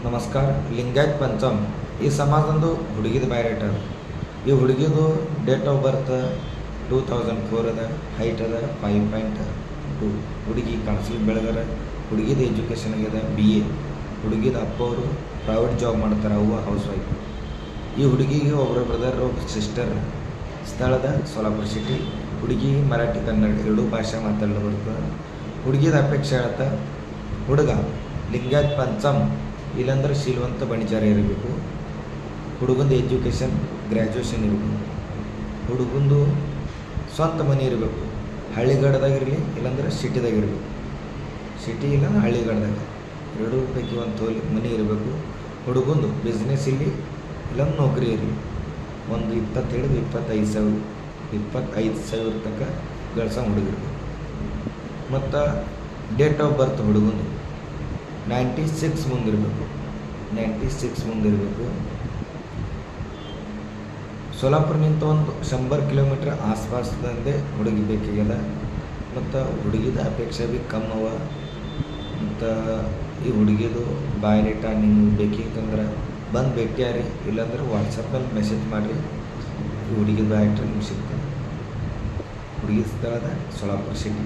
ನಮಸ್ಕಾರ. ಲಿಂಗಾಯತ್ ಪಂಚಮ್ ಈ ಸಮಾಜದೊಂದು ಹುಡುಗಿದ ಬಯೋಡೇಟಾ ಅದ. ಈ ಹುಡುಗಿದು ಡೇಟ್ ಆಫ್ ಬರ್ತ್ 2004 ಅದ. ಹೈಟ್ ಅದ 5.2. ಹುಡುಗಿ ಕನಸಲ್ಲಿ ಬೆಳೆದಾರ. ಹುಡುಗಿದ ಎಜುಕೇಷನ್ ಆಗ್ಯದ BA. ಹುಡುಗಿದ ಅಪ್ಪ ಅವರು ಪ್ರೈವೇಟ್ ಜಾಬ್ ಮಾಡ್ತಾರೆ, ಅವ್ವ ಹೌಸ್ ವೈಫ್. ಈ ಹುಡುಗಿಗೆ ಒಬ್ಬರು ಬ್ರದರ್, ಒಬ್ಬರು ಸಿಸ್ಟರ್. ಸ್ಥಳದ ಸೋಲಾಪುರ ಸಿಟಿ. ಹುಡುಗಿ ಮರಾಠಿ ಕನ್ನಡ ಎರಡೂ ಭಾಷೆ ಮಾತಾಡಲು ಬರ್ತದೆ. ಹುಡುಗಿದ ಅಪೇಕ್ಷೆ ಹೇಳ್ತಾ, ಹುಡುಗ ಲಿಂಗಾಯತ್ ಪಂಚಮ್ ಇಲ್ಲಾಂದ್ರೆ ಶೀಲವಂತ ಬಣಿಜಾರ ಇರಬೇಕು. ಹುಡುಗಂದು ಎಜುಕೇಷನ್ ಗ್ರ್ಯಾಜುಯೇಷನ್ ಇರಬೇಕು. ಹುಡುಗಂದು ಸ್ವಂತ ಮನೆ ಇರಬೇಕು. ಹಳ್ಳಿಗಾಡ್ದಾಗಿರಲಿ ಇಲ್ಲಾಂದ್ರೆ ಸಿಟಿದಾಗಿರಬೇಕು. ಸಿಟಿ ಇಲ್ಲ ಹಳ್ಳಿಗಾಡ್ದಾಗ ಎರಡೂ ಪೈಕಿ ಒಂದು ಮನೆ ಇರಬೇಕು. ಹುಡುಗಂದು ಬಿಸ್ನೆಸ್ ಇಲ್ಲಿ ಇಲ್ಲಾಂದ್ರೆ ನೌಕರಿ ಇರಲಿ. ಒಂದು 25,000 ತನಕ ಗಳಿಸೋ ಹುಡುಗಿರ್ಬೇಕು. ಮತ್ತು ಡೇಟ್ ಆಫ್ ಬರ್ತ್ ಹುಡುಗಂದು 96 ಮುಂದಿರಬೇಕು. 96 ಮುಂದಿರಬೇಕು. ಸೋಲಾಪುರನಿಂದ ಒಂದು 100 ಕಿಲೋಮೀಟ್ರ್ ಆಸ್ಪಾಸ್ದಂದೆ ಹುಡುಗಿ ಬೇಕಾಗ್ಯದ. ಮತ್ತು ಹುಡುಗಿದ ಅಪೇಕ್ಷೆ ಭೀ ಕಮ್ಮವ. ಮತ್ತು ಈ ಹುಡುಗಿದು ಬಯೋಡೇಟಾ ನಿಮ್ಗೆ ಬೇಕಿತ್ತಂದ್ರೆ ಬಂದು ಭೇಟಿಯಾರಿ, ಇಲ್ಲಾಂದ್ರೆ ವಾಟ್ಸಪ್ನಲ್ಲಿ ಮೆಸೇಜ್ ಮಾಡಿರಿ. ಈ ಹುಡುಗಿದ ಬಯೋಡೇಟಾ ನಿಮ್ಗೆ ಸಿಗ್ತದೆ. ಹುಡುಗಿ ಸ್ಥಳದ ಸೋಲಾಪುರ ಸಿಟಿ.